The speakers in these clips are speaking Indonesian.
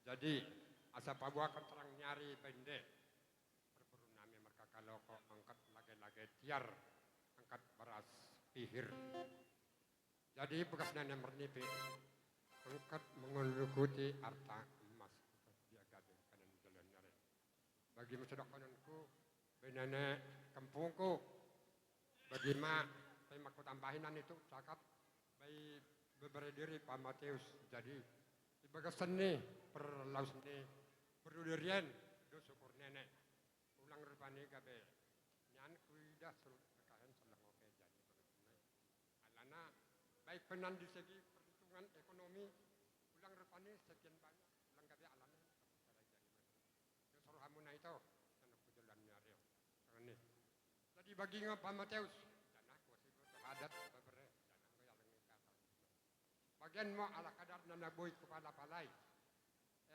Jadi asa pabua terang nyari bende berburu nami mereka kalau kok angkat lage-lage tiar angkat beras pihir. Jadi bekas nenek mernipi angkat mengulukuti harta emas dia gabe kanan jalan nyari. Bagi masyarakat kananku benene kampungku bagi ma saya maku tambahinan itu cakap bayi beberapa diri Pak Matius jadi ibaga seni perlaus seni berdurian do syukur nenek ulang rupane gabe nyan kuida suruh kekahan selang oke jadi alana baik penan di segi perhitungan ekonomi ulang rupane sekian banyak ulang gabe alana do suruh hamuna itu anak jalan nyari ini jadi bagi Pak Matius adat beberapa bagian mau ala kadar nana boy kepala palai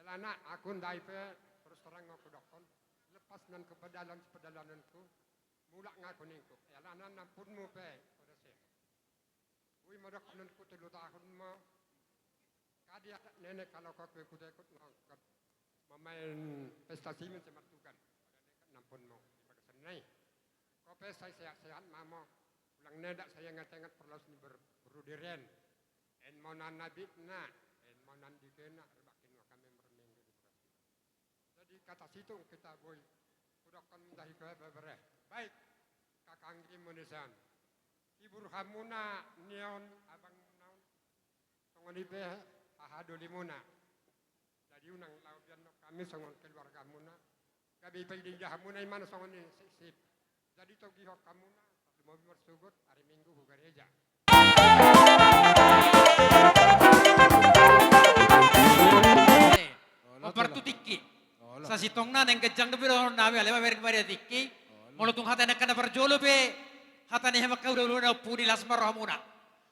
elana akun daipe terus terang aku dokon lepas nan kepedalananku mulak ngaku ningku elana nampun mu pe pada se ui modok nanku 3 tahun mo kadia nenek kalau kau ikut ngangkat memain pesta simen sematukan nampun mo pada senai kau pesta sehat-sehat mamo ulang nedak saya ngat-ngat perlu berudirian en monan nabitna en monan dikena rebakin kami merminggu jadi kata situ kita boy udah kan minta hikayat beberapa baik kakang imunisan ibu hamuna neon abang naon tongonipe ahadu limuna jadi unang laudian kami songon keluarga muna gabi pagi di hamuna mana songon sip jadi togi hok kamuna mau bersugut hari Minggu ke gereja. Opertu tikki. Sa sitongna neng kejang de biro nabi alema merek mari tikki. Molotung hatana kana perjolo be hatane hema ka udah puri lasmar rahmuna.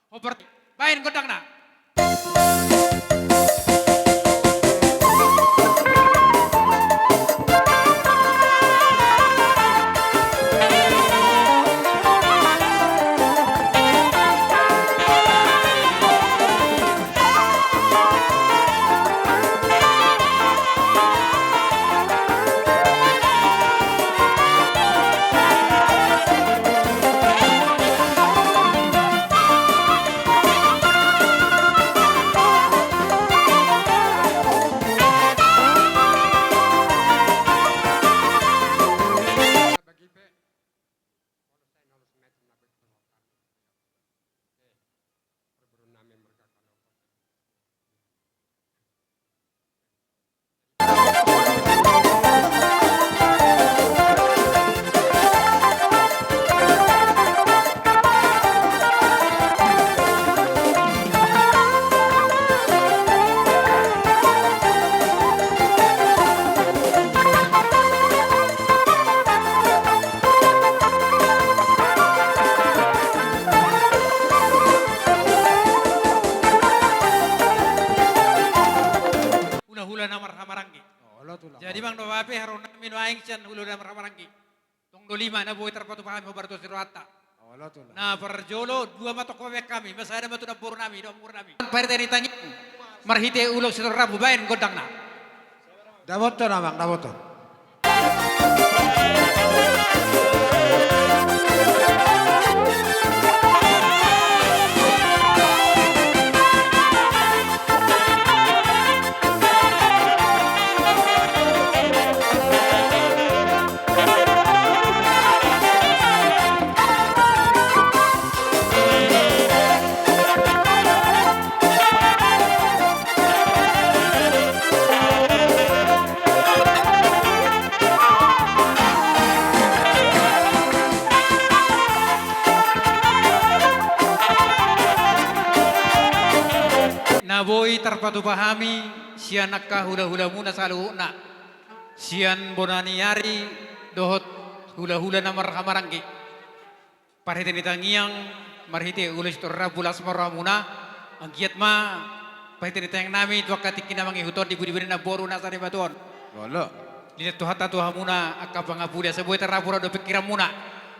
Opertu bain godangna. Jadi bang do wape haron mino aing chan hulu dan maranggi. Tong do 5 na boy terpatu paham hobar to sirwata. Nah perjolo 2 matok wabek kami, masa ada batu dapur nami, dapur nami. Perte ditanya, marhite ulok sitor rabu bain godang na. Daboto na bang, daboto. Boy terpatu pahami sian nakka hula-hula muna saluhuna sian bonani yari dohot hula-hula namar hamaranggi parhite nitangiang marhite ulis torra bulas maramuna anggiat ma parhite nitang nami tuaka tikina mangi huton di budi-budi na boru nasari batuan Wala. lihat tuhata tuhamuna akka pangapulia sebuah terapura do pikiran muna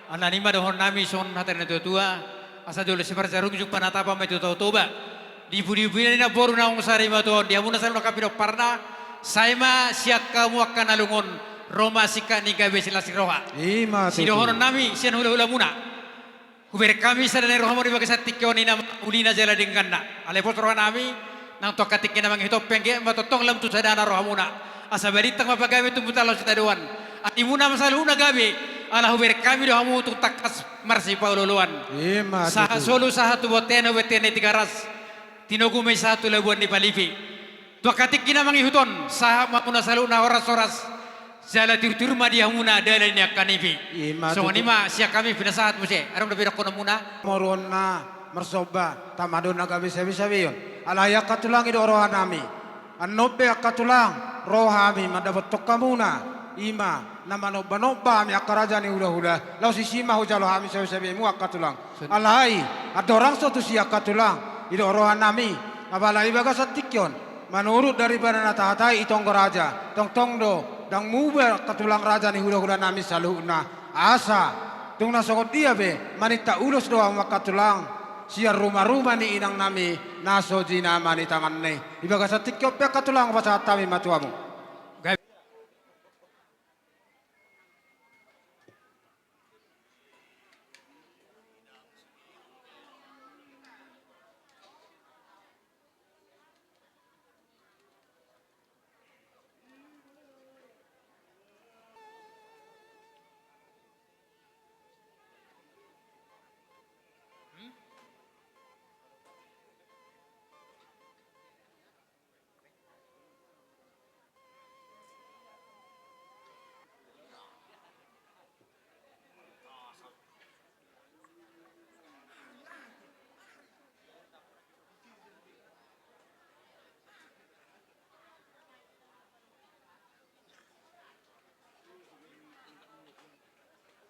ananima dohon nami son hatana tua asa jole sebar jarung juk panatapa metu toba di budi-budi na boru na sari batuan dia muna sari no kapiro parna Saima siak kamu akan alungon Roma sika ni gabe sila siroha. Ima Si tutu. dohonon nami sian hula-hula muna. Huber kami sadane rohamo di bagasat tikyo ni nama ulina jala dingganna. Ale potro nami nang to katik na mang hitop pengge matotong lam tu sadana rohamuna. Asa baritang mapagabe tu butalo sa taduan. At imuna masaluna gabe ala huber kami dohamu tu takas marsi paululuan. Ima Sa tutu. solo sa hatu boteno wetene tigaras. Tinogumay sa hatu labuan ni palipi. Tua katik kina mangi huton sah mapuna saluna horas-horas jala tir-tir dia muna dalay niya kanipi. Ima So tutu. nima siya kami pinasahat mo siya. Aram na ko na muna. Moron na mersoba tamadon na gabi sabi-sabi yun. Alaya katulang ido roha nami. Anope katulang rohami madapat tokamuna. Ima na manoba-noba mi akaraja ni hula-hula. Lau sisima hujalo hami sabi-sabi mu akatulang. Alai adorang sotu si akatulang ido roha nami. Abala ibaga sa tikyon. Menurut daripada natahatai itong raja, tong do, dang muber katulang raja ni hula-hula nami saluna asa, tung nasokot dia be, manita ulos doang makatulang, siar rumah-rumah ni inang nami, naso jina mani tangan ni, ibaga sa tikyop pe katulang pasat kami matuamu.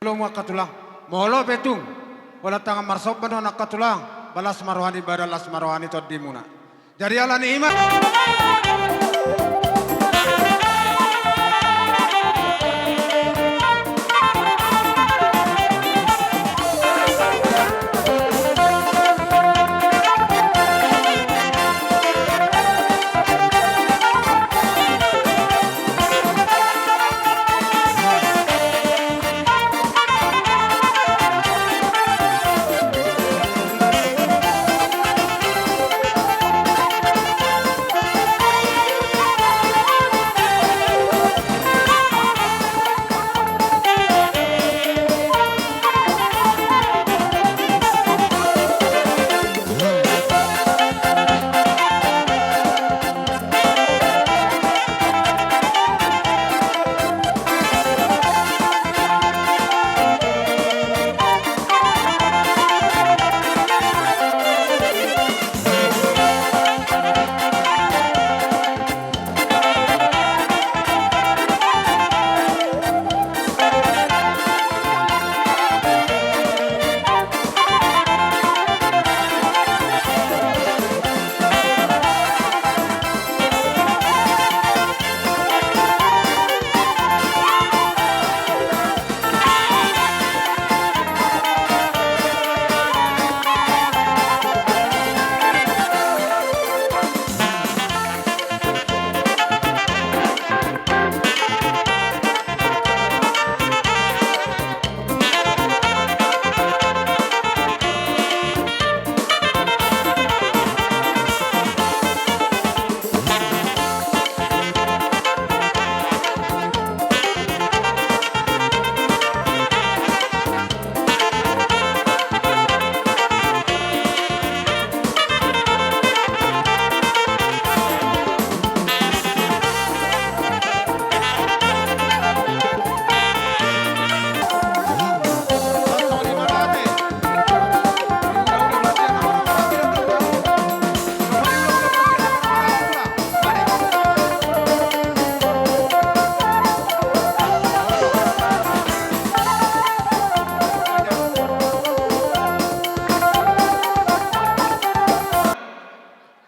Belum katulang, molo betung, wala tangan marsop bano nak katulang, balas marohani badalas marohani to dimuna. Jadi ala ni iman.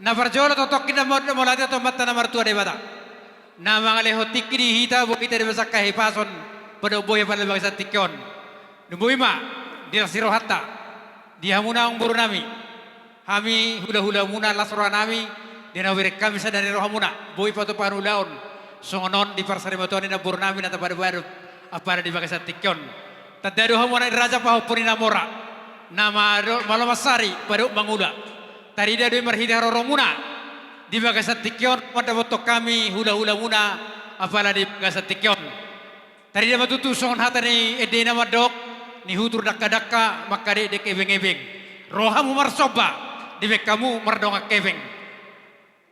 Nafarjolo totok kita molate to matta na martua de bata. Na mangale hotik di hita bo kita de basaka hipason pada boy pada bangsa tikon. Nuboy ma dia siro hatta. Dia muna ang buru nami. Hami hula-hula muna lasro nami. Dia na wirek kami sa dari rohamuna. Boy pato panulaon. songonon di parsarimotoni na burnami na tabada baru apa di bagasat tikyon. Tadado hamona raja pahopuni na mora. Nama malamasari baru mangula. Tarida doi marhida roromuna di bagasat tikyon pada botok kami hula-hula muna apala di bagasat tikyon. Tarida matutu songon hata ni edena madok ni hutur dakka-dakka makade dek ebeng-ebeng. Rohamu marsoba di kamu mardonga keveng.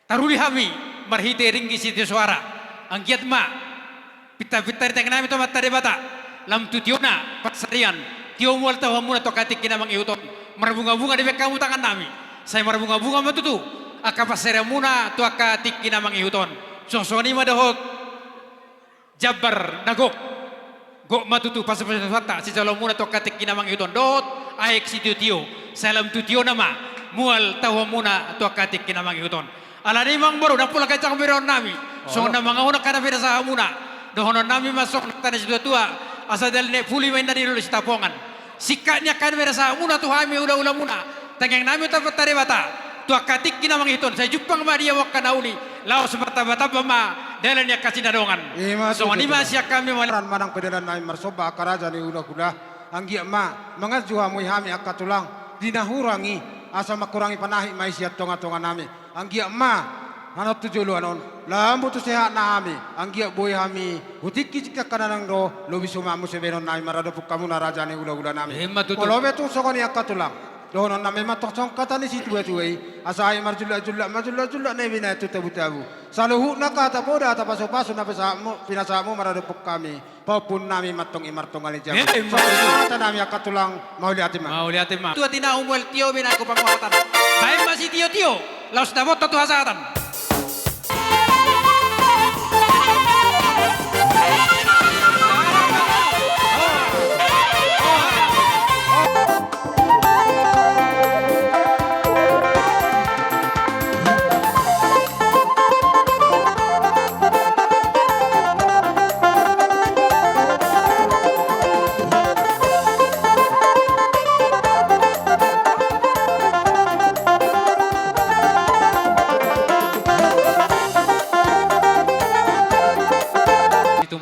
Taruli hami marhite ringgi siti suara. Angkiat ma pita-pita di tengah nami to mata debata. Lam tutiona pasarian. Tio mual tahu hamuna to katik kina mang iuton. Marbunga-bunga di kamu tangan nami. Saya marbunga-bunga matutu. Aka pasarian muna to katik kina mang iuton. Sosoni madahok Jabar nagok. Gok matutu pasal-pasal fata si calon muna to katik kina mang iuton. Dot aek si tio. Salam tutio nama mual tahu muna to katik kina mang iuton. Ala ni mang baru dapula kacang beron nami. So na mga una kada pera sa muna. Dohonon nami masok na tanas tua asa dal ne puli main dari lulus tapongan. Sikanya kada pera sa muna tu hami ula-ula muna. Tangyang nami tapat tare bata. Tua katik kina mang iton. Sa jupang maria wakana uli. Lao seperti bata ma dalan ya kasih dadongan. So ni masya kami Ran manang pedalan nami marsoba akaraja ni ula-ula. Anggi ma mangajuha muy hami akatulang dinahurangi asa makurangi panahi maisiat tonga-tonga nami. Anggia ma ano tujulu anon lambu tu sehat na hami anggia boy hami hutiki jika kananang do lobi sumamu sebenon nami marado kamu na raja ni ula-ula nami kolobe tu sokoni akatulang dohonon nami matosong kata ni situ tuai asai marjula ne bina tu tabu saluhu na kata boda ta paso na pesamu pinasamu marado kami papun nami matong imartong ali jago kata nami akatulang mau lihat ma Tua tina umwel tio bina ko pangwatan. Baik masih tio. Laos na boto tu hasatan.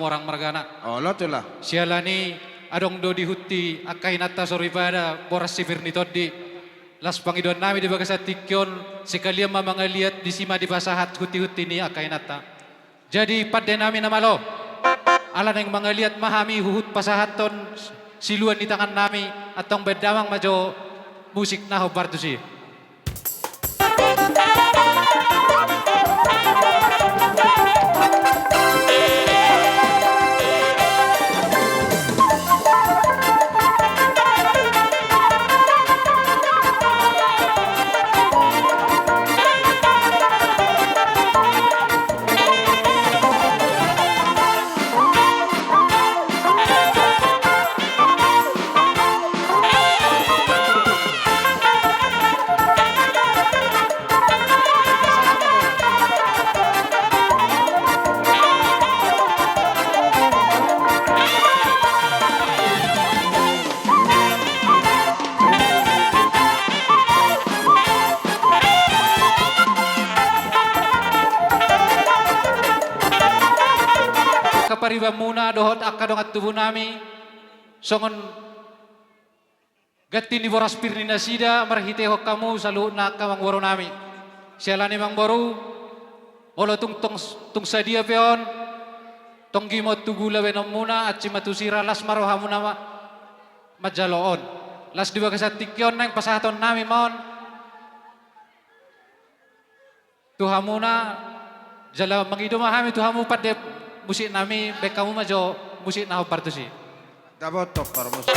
Orang margana. oh lo tu lah Sialani adong do dihuti akai nata soribada boras sipir ni todi. Las pangidon nami di bagasat tikyon sekalian mamangaliat di sima di basahat huti-huti ni akai nata. Jadi pada nami namalo. Ala nang mangaliat mahami huhut pasahaton siluan di tangan nami atong bedamang majo musik naho bartusi. Kapariba muna dohot akadong at tubuh nami songon gati ni boras pirni nasida marhiteho kamu salu na kamang waro nami sialani mang boru olo tung sadia peon tong gimot tugula wenom muna at simatusira las maroha muna majaloon las diba kasat tikyon nang pasahaton nami maon tuhamuna jala mangidumahami tuhamu pade musik nami bekamu majo musik naho partusi. dapat top para musik.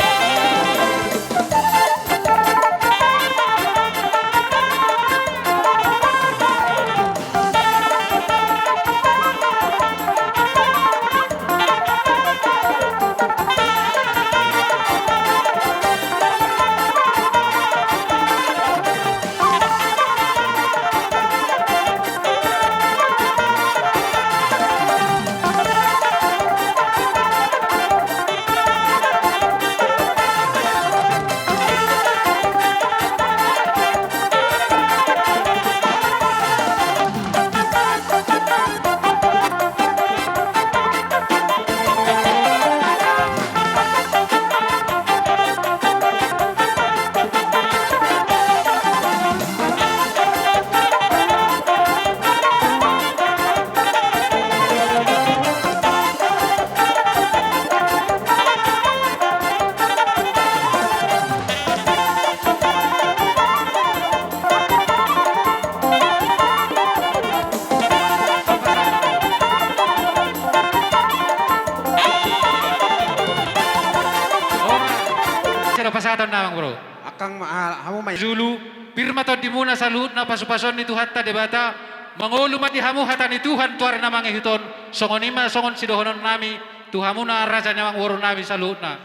pasahatan namang bro. Akang hamu may Zulu, pirma to di muna sa luhut na pasupason ni Tuhan ta debata, mangulu mati hamu hata ni Tuhan tuar na mga hiton, songonima songon sidohonon nami, Tuhamu na raja nyamang waro nami sa luhut na.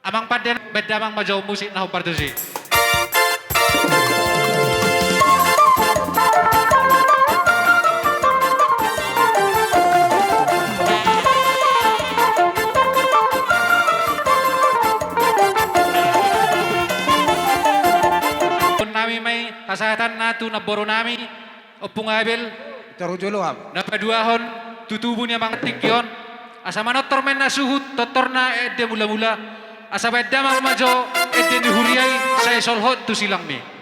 Amang paden bedamang majaw musik na hupartusi. Nami may kasahatan nato na boro nami o pungabel terujulo ham. na paduahon tutubo niya mga tigyon asa manot tormen na suhut totor na edde mula-mula asa bedda mga majo edde ni huriyay sa isolhot tu silang mi.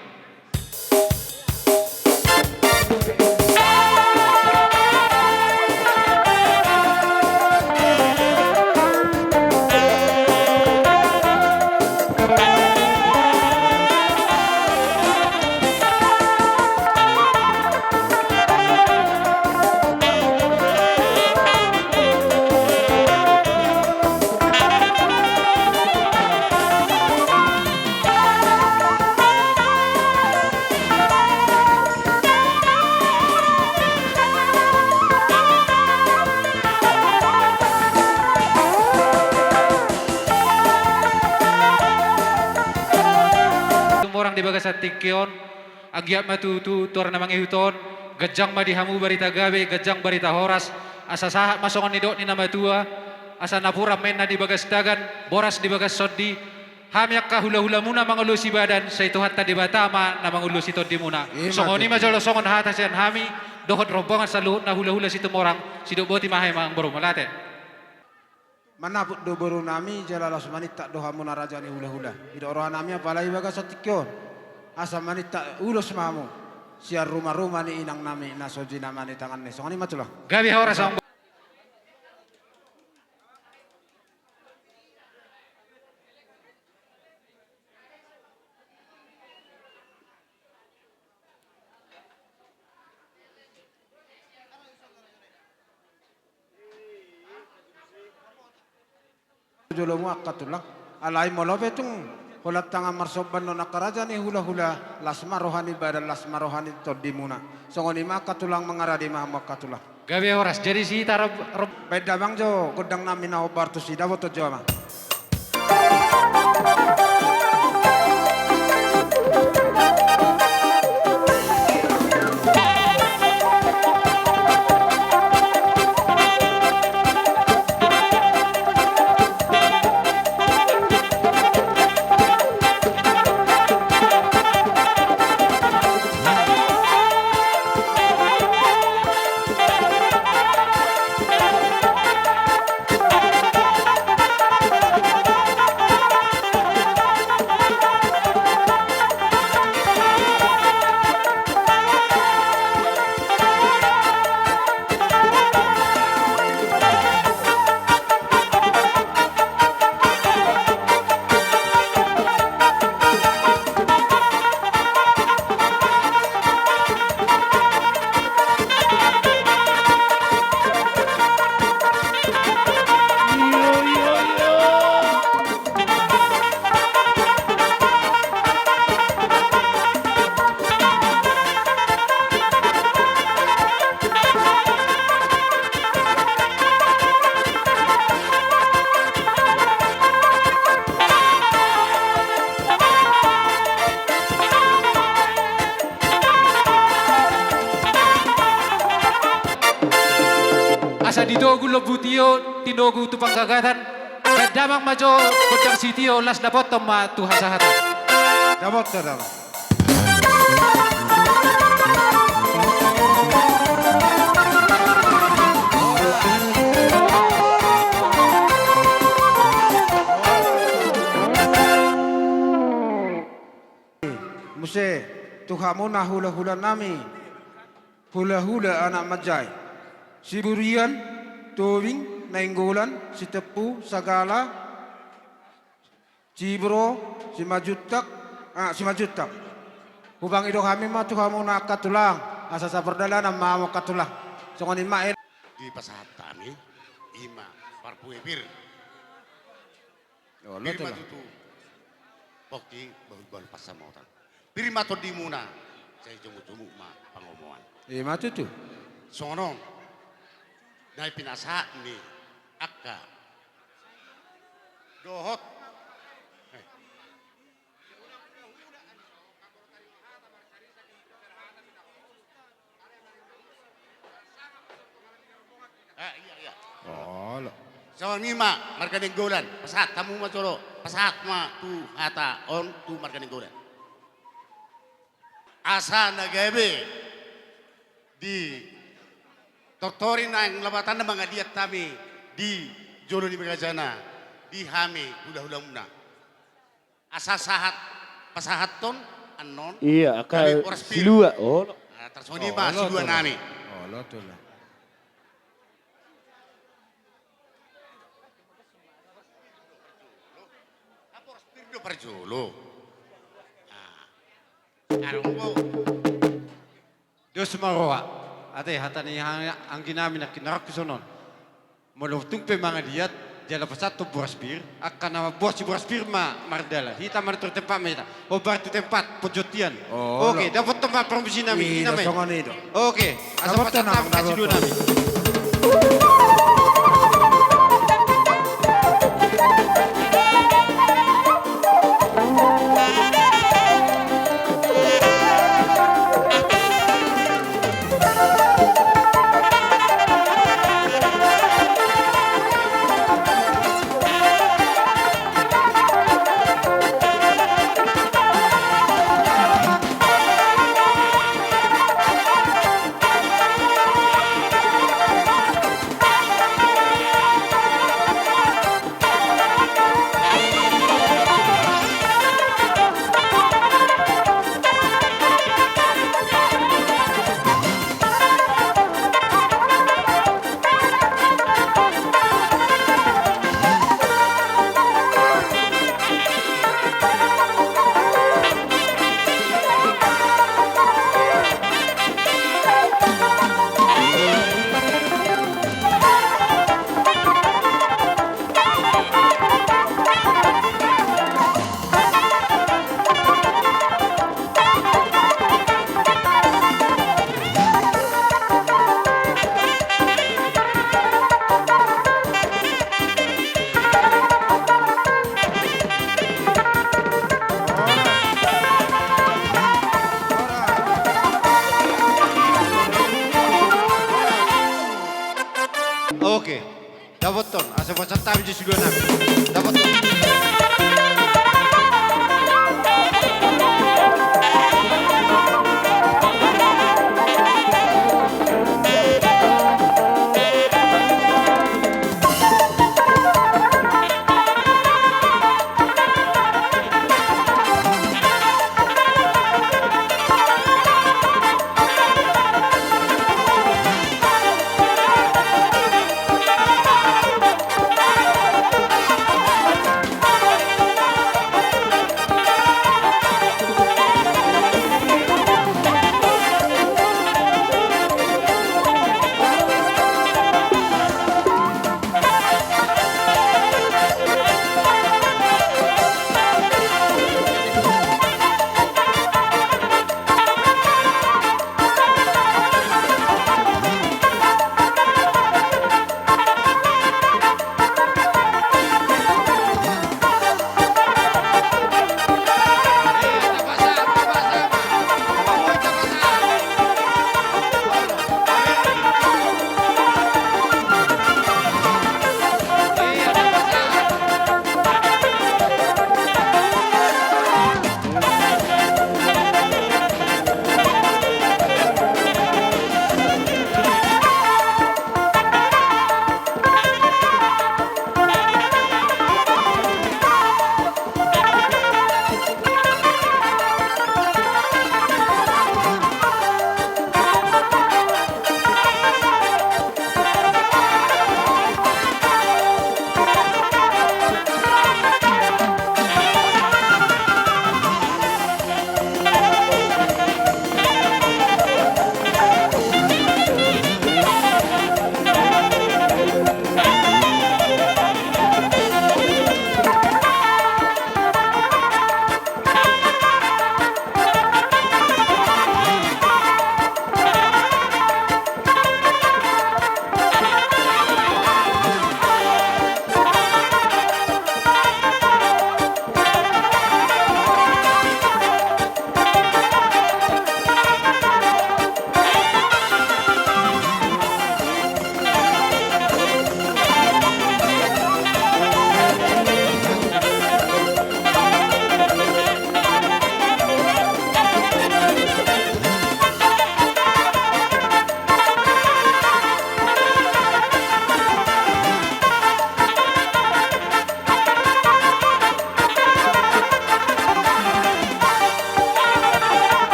Orang di bagas tikyon agyat matutu tuar na mga ihuton gajang madihamu barita gabe gajang barita horas asa sahat masongon ni dot ni nama tua asa napura men na di bagas dagan boras di bagas soddi hamyak ka hula-hula muna mga ulusi badan sa ito hatta di batama na mga ulusi toddi muna songoni majolo songon hata siyan hami dohot rombongan sa luhut na hula-hula si tumorang si boti mahay mga bro malate. Manaput do baru nami jalalas manita doha muna raja ni hula-hula. Ida orang nami apalagi bagas satikyon. Asa manita ulos mamu. Siar rumah-rumah ni inang nami nasoji nama ni tangan ni. Songani matulah. Gabi horas ang Jolo mu akatulak. Alai molobe tung holat tangan marsoban no nakaraja ni hula-hula lasma rohani badal lasma rohani toddi muna. Songoni ma akatulang mengaradi ma akatulah. gabi horas jadi si tarab Beda bang jo godang nami na obar tu si dawo to jo ma. Asa didogu lobutio tinogu tu panggagatan kadamang majo kodang sitio las dapot ma tu hasahata. Dawo to dawo. Muse tuhamu na hula-hula nami. Hula-hula anak majai. Si burian, towing, nainggolan, si tepu, sagala, si bro, si majutak, si majutak. Hubang ido kami mah tuhamu na katulang. Asa sa perdalanan mamo katulang. So kanin maen. Di pasahatan ni ima parpuepir. Oh, Pirma tutu Pokti baru pas sama orang. Pirima to di muna. Saya jumuk-jumuk ma pangomongan. Matu tu. Sono. Nai pinasa ni akka. Dohot. Iya iya. Oh, lo. So ngima marga golan. Pasat tamu ma coro. Pasat ma tu hata on tu marga golan. Asa nagabe di Tortori nang labatan na mga diat tami di Jolo ni Bagajana di Hami hula-hula muna. Asa sahat pasahat ton anon. Iya, Kami akal oras pil. silua. Oh, Tersoni ba silua nami. Oh, lo tu lah. Apa oras pirdo par Jolo. Arong ko. Dios maroa. Ate hatani ang ginami na kinarak sonon. Moloftung pe mga diat jala pasato buraspir akan nama buas si buraspir mardala. Hita mar tu tempat meta. O bar tu tempat pojotian. Oke, dapat tempat promosi nami. Oke, asa Dapat pacat tenang, kasih dulu nami. Oke, dapat ton. Asa pacat tabi di dulu nami. Dapat ton.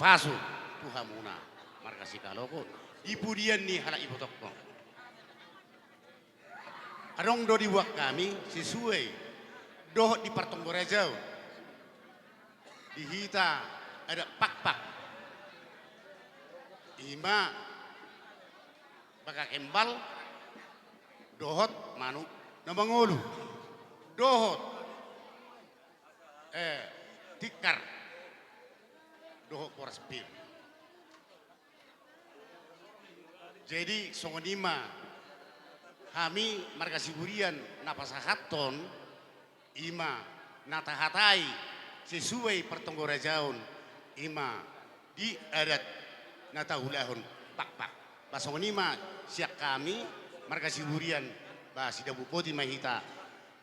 pasu-pasu tuhamuna markasi kaloko ibu dian ni halak ibu tokno adong do diwak kami sesuai doh di Partonggorajau di hita ada pak-pak ima baka kembal dohot manu na mangulu dohot tikar dohot poras pil jadi songonima kami marga siburian napasahaton ima natahatai sesuai Partonggorajau ima di adat natahulahun pak-pak basongonima siak kami marga siburian ba sida bupoti mahita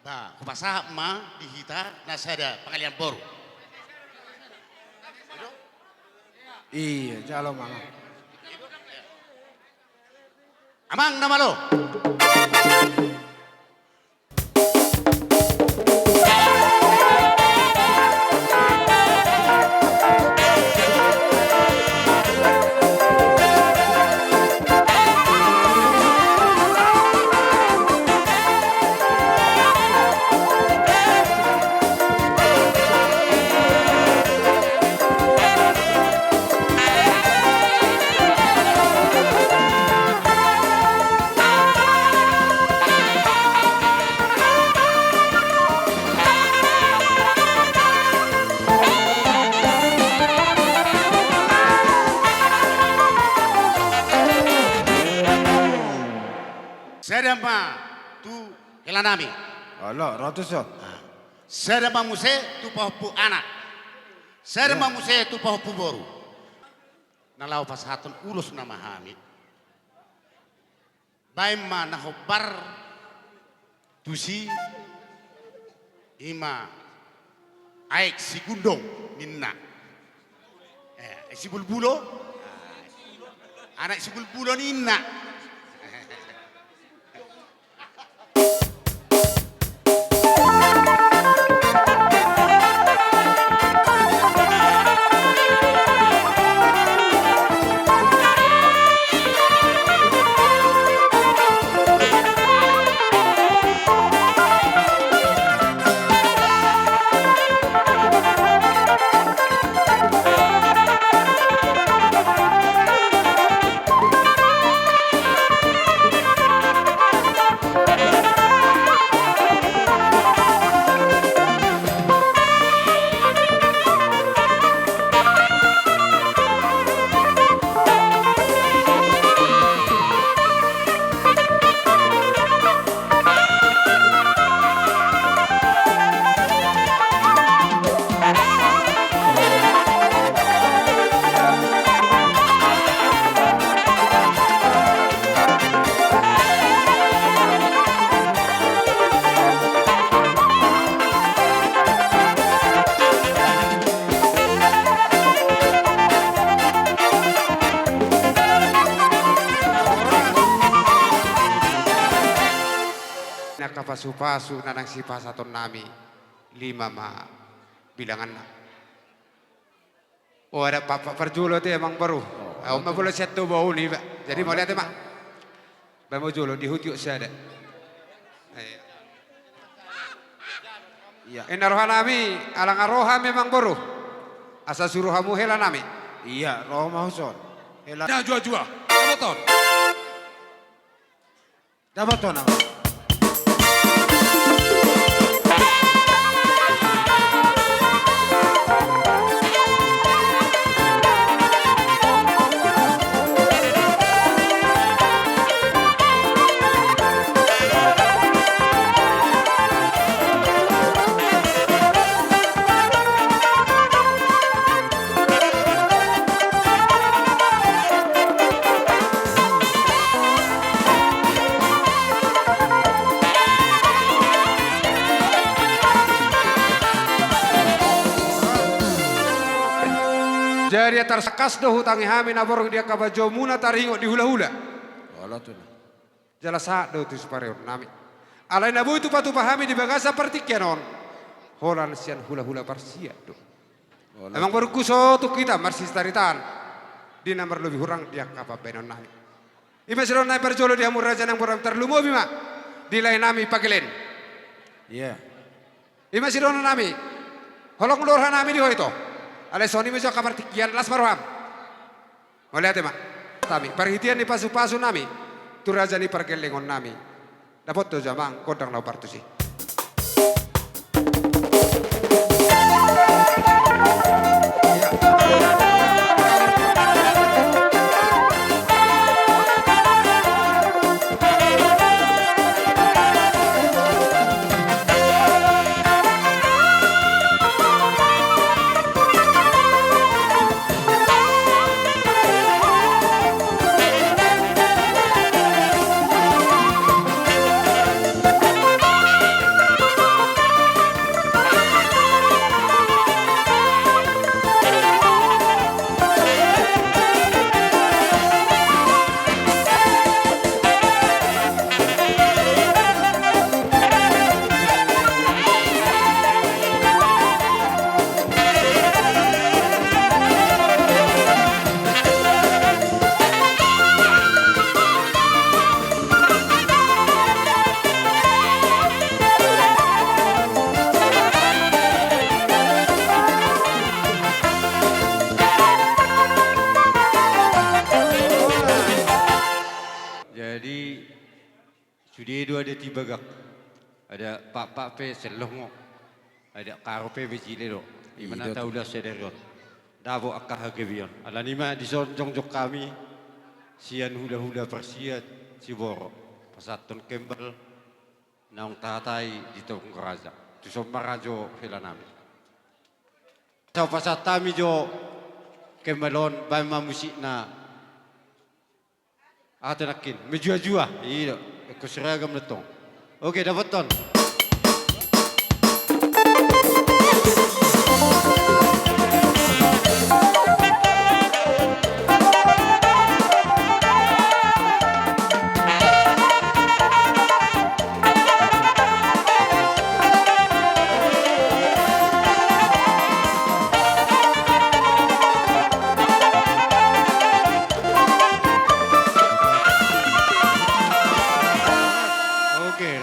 ba kupasahap ma dihita nasada pengalian boru Iya, jalo mama. amang nama lo sedama tu helanami Allah, ratus so. sedama muse tu pahupu anak sedama muse tu pahupu boru nalau pasahaton ulus nama hamid baima nahobar tusi ima aik si gundong minna si bulbulo anak si bulbulo ninna Pasu-pasu nanang si pasaton nami 5 ma bilangan na. Oh ada papa perjulo tu emang baru. Oh ma boleh satu bau ni ba. Jadi mau lihat mak. Ba mau julo di hutyuk saya ada. Iya. Ina roha nami alang aroha memang baru. Asa suruh hamu hela nami. Iya, roh mahuson. Hela. Ya jua-jua. Apa ton? Dapat to nama. Jadi tersakas do hutangi hami nabor dia kabajo muna taringo di hula-hula. Allah tu. Jelas hak do tu superior nami. Alai nabu itu patu pahami di bagasa pertikianon. Holan sian hula-hula parsia do. Emang baru kuso tu kita marsis taritan. Di nomor lebih kurang dia kapal penon nami. Ima siro nai perjolo dia murajan yang kurang terlumu bima. Di lain nami pagelen. Iya. Ima siro nami. Holong lorhan nami di hoito. Ale soni meso kabar tikian las maruham. Melihat ema. Tami perhitian di pasu-pasu nami. Tu raja ni pergelengon nami. Dapat tu jamang kodang lau partusi. Jadi sudah dua ada tiga gak. Ada pak pe selongo. Ada karo pe bejile do. Imana tahu dah sederon. Davo akah hagebion. Ala nima di jong kami. Sian huda persiat Ciboro. Pasaton Kembel. Naung tatai di tong raja. Tu somarajo helanami. Sa pasatami jo Kembelon bama musikna. Atau nakin, menjua-jua, iya, ikut seragam letong. Oke, dapat ton.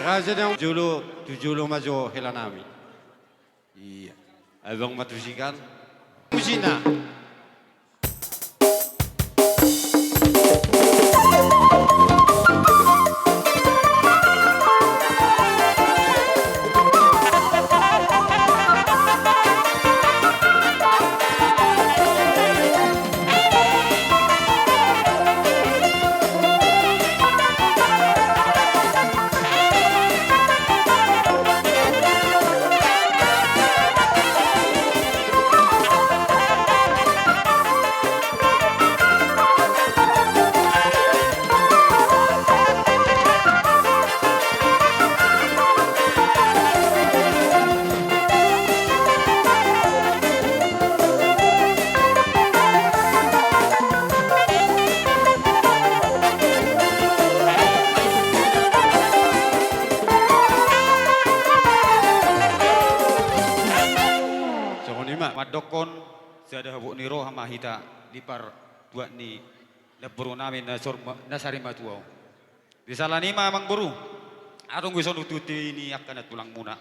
Raja yang julu majo helanami. Iya. Abang matusikan. Musina. Madokon sada habuk niro hama hita lipar buat ni leburu namin nasari matuau. Di salah nima amang buru. Atong gusto nututi ini akan tulang muna.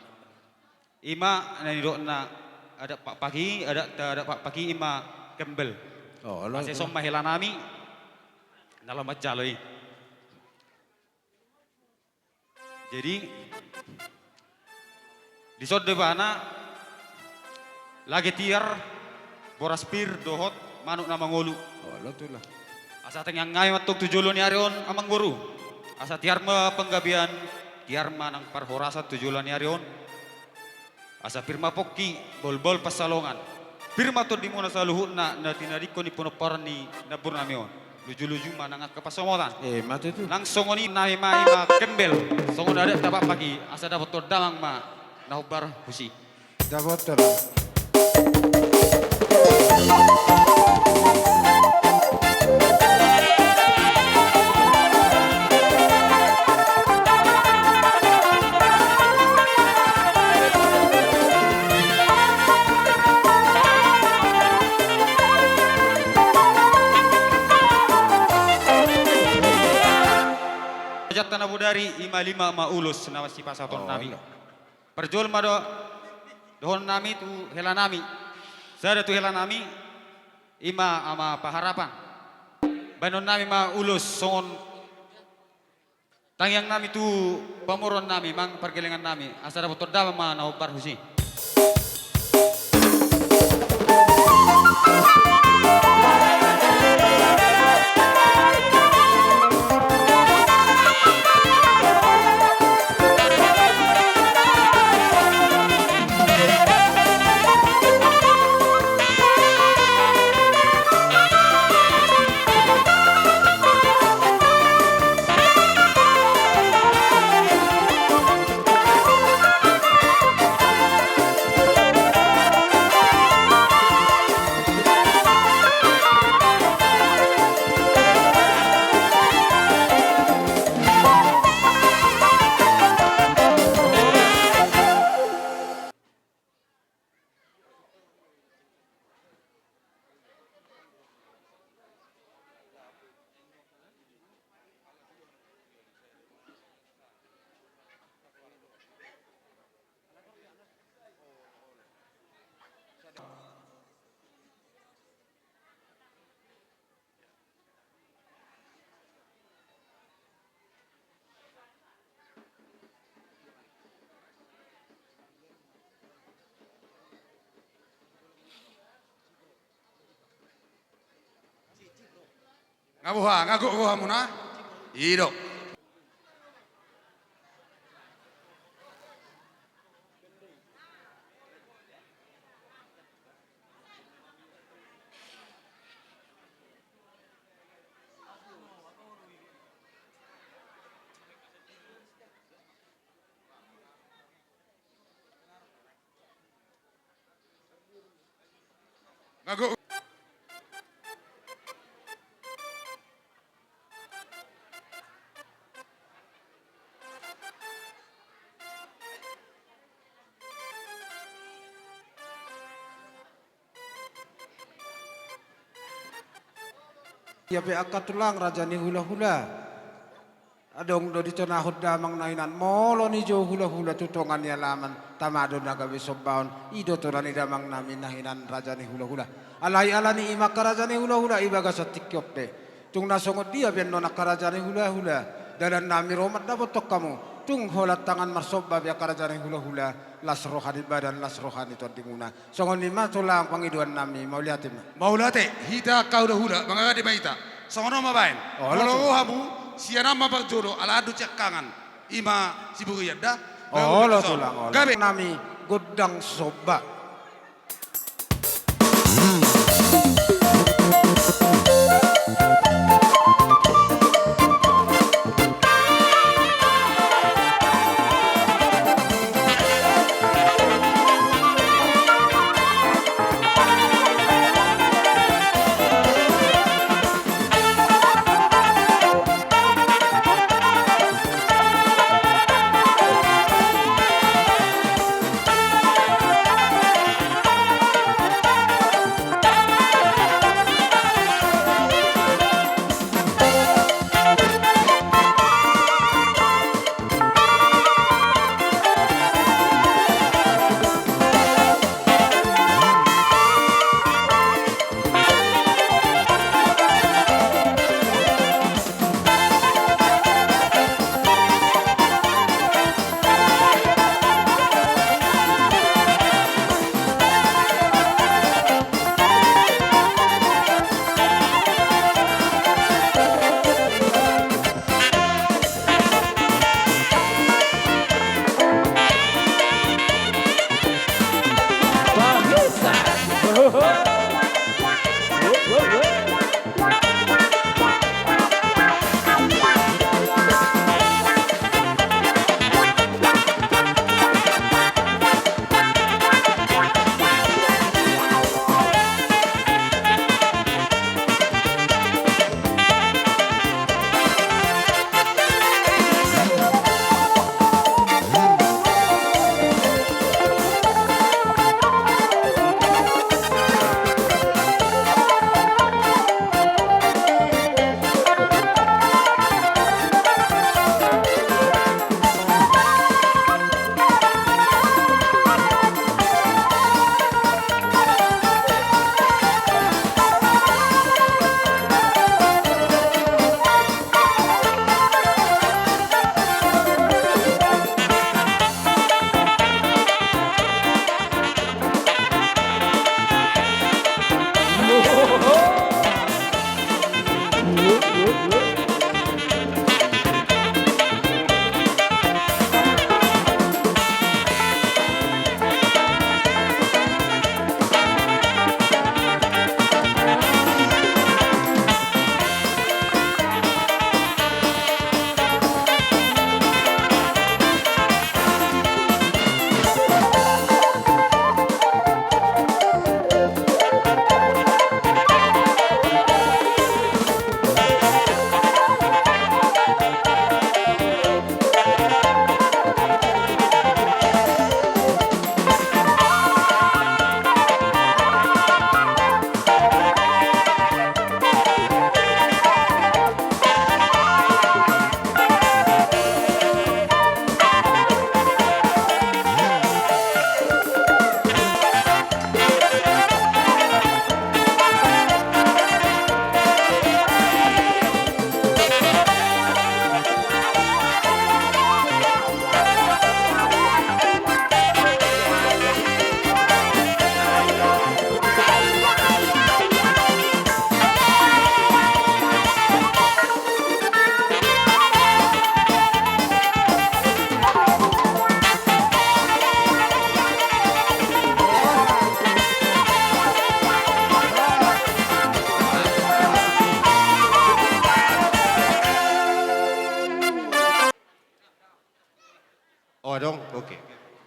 Ima naniro na ada pak pagi ada pak pagi ima Kembel. Oh, Masih somma helanami dalam majaloi. Jadi di sodebana lagi tiar boras pir dohot manuk na mangolu. Oh, lo tu lah. Asa tengah ngai matuk tujulo ni arion amang boru. Asa tiar ma penggabian tiar manang parhorasa tujulo ni arion. Asa firma pokki bol-bol pasalongan. Firma to di muna sa luhut na tinariko ni punoparan ni nabur namion. Luju-luju manang kapasomotan. Mati tu. Langsung ni na ima Kembel. Songon ada tabak pagi asa dapat to damang ma nahubar husi. Dapat tu. dari ima lima ma ulus nawasi pasaton nami. Perjol mado dohon nami tu hela nami. Sada tu hela nami ima ama paharapan. Banon nami ma ulus songon tangyang nami tu pamuron nami mang pergelengan nami asara botol dama ma naobar husi. Ngabuha, ngaguha muna. Ido. Ngagu. Ya pe akatulang raja ni hula-hula. Adong do dito nahod damang nainan molo ni jo hula-hula tutongan ni alaman tamado nagabi sobbaon ido to ni damang namin nahinan raja ni hula-hula. Alay ala ni ima karaja ni hula-hula ibaga sa tikyope. Tung nasongod dia bian nona karaja ni hula-hula. Dadan nami romat dapat kamu. Tung holat tangan marsobba biar karaja ni hula-hula las rohani badan las rohani to dimuna. Songon lima tulang pangiduan nami mau liatin. Maulate, hita kau dah hula, bangga di baita. Sono mabain. Kalau habu, siana mabak jodoh, ala adu cekangan. Ima sibuk yada. Oh lo tulang. Gabe nami godang soba.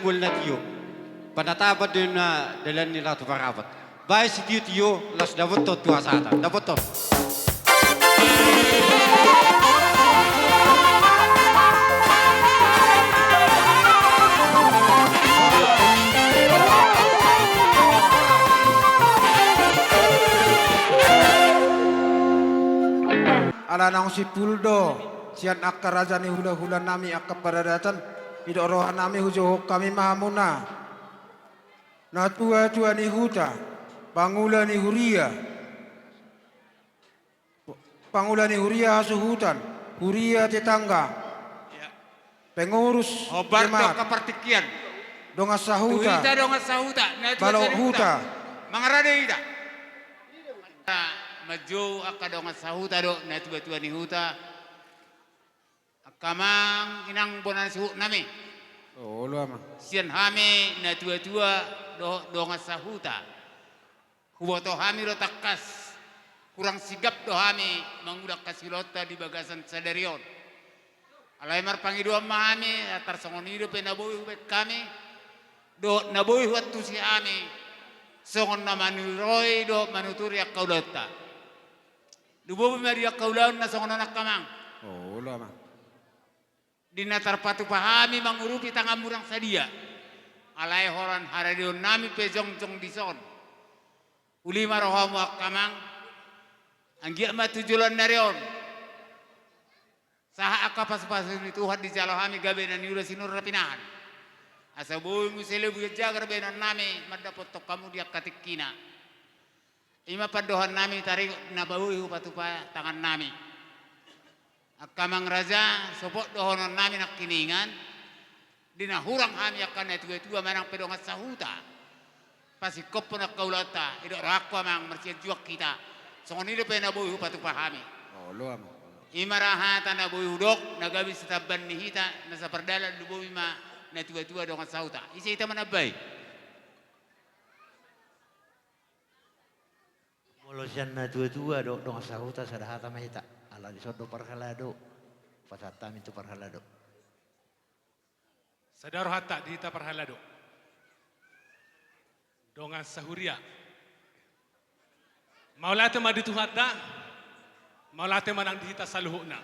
Wala tiyo. Panatapat din na dalan nila ito parapat. Bahay si tiyo, las dapat to tuwasata. Dapat to. Alanang si Puldo, sian akka raja ni hula-hula nami akka paradatan, ido roha nami hujo kami mahamuna. Na tua-tua ni huta, pangula ni huria. Pangula ni huria hasu hutan, huria tetangga. Pengurus Obar do jemaat, kapartikian. donga sahuta, Tuita dong sahuta. balok huta. Mangarade ida. Maju akka dong sahuta do na tua ni huta. Akamang inang bonan suhu nami. Oh, lu ama. Sian hame na tua do dong sahuta. Huboto hami do takas. Kurang sigap do hami mangudak kasilota di bagasan sadarion. Alay marpangidua mahami atar songonido penaboy hubet kami do naboy huat tu si ami songon na manuroy do manuturi akaulata. Dubo mari akaulaun na songon anak kamang. Oh, lu ama. Dinatar patu pahami mangurupi tangan murang sadia. Alay horan haradion nami pejong jong dison. Uli marohamu akamang anggia matujulan narion. Saha akka pas-pasun itu Tuhan di jalo hami gabe na niura sinur rapinahan. Asa boy musele buya jagar benan nami madapot tok kamu dia katikina. Ima padohan nami tarik na bawi patupa tangan nami. Akamang raja sopok dohonon nami nak kiningan. Dina hurang hami akan na tua manang pedongat sahuta. Pasi kopon nak kaulata idok rakwa mang mercian juak kita. Songonido pe na bawi patupa hami. Oh, lu ama. Imarahata na boy hudok nagabi sa taban ni hita na sa pardalan luboy ma na tua dong sauta. Isa ita manabay. Molo siyan na tua dong sahuta sa dahata mahita. Ala di sodo parhalado. Pasata minto parhalado. Sadaro hatta dihita parhalado. Dongan sahuria. Maulate maditu hatta. Maulate manang dihita saluhuna.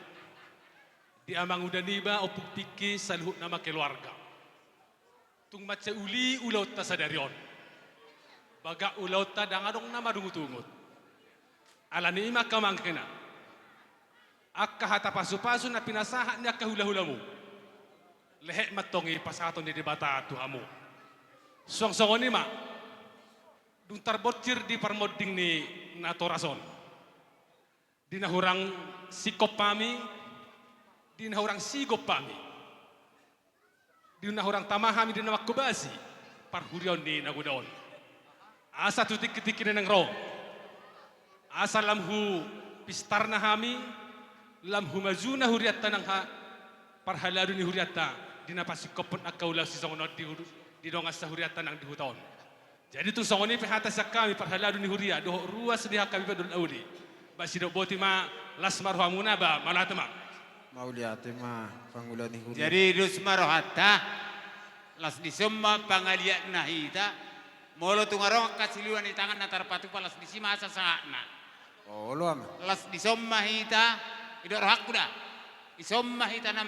Di amang udaniba o pupiki saluhuk nama keluarga. Tung maca uli ulaut ta sadarion. Baga ulaut ta dangadong nama dungut-ungut. Alani ima kamang kena. Akka hata pasu-pasu na pinasahan niya kahula-hulamu. Lehek matongi pasaton di debata tuhamu. Song-songon ima. Dung tarbocir di parmoding ni natorason. Dinahurang sikop pami, dinahurang sigop pami. Dinahurang tamahami dinamak kubasi, parhurion ni nagudaon. Asa tutik-titik ng ro. Asa lamhu pistar na hami, lamhu mazuna huriatta ng ha, parhalado ni huriatta, dinapasikopon akaulaw si songonod di dongas sa huriatta ng dihutaon. Jadi tu songoni pehata sa kami parhalado ni huria, doho ruas diha kami padul auli. Basido boti ma las marhamuna ba malatama. Mauliate ma pangula ni huria. Jadi dus marohata las disumma pangaliat nahita molo tungarong kasiliwan di tangan natar patu palas disima asa saakna. Oh, lu ama. Las disumma hita idok rohak kuda. Isumma hita nama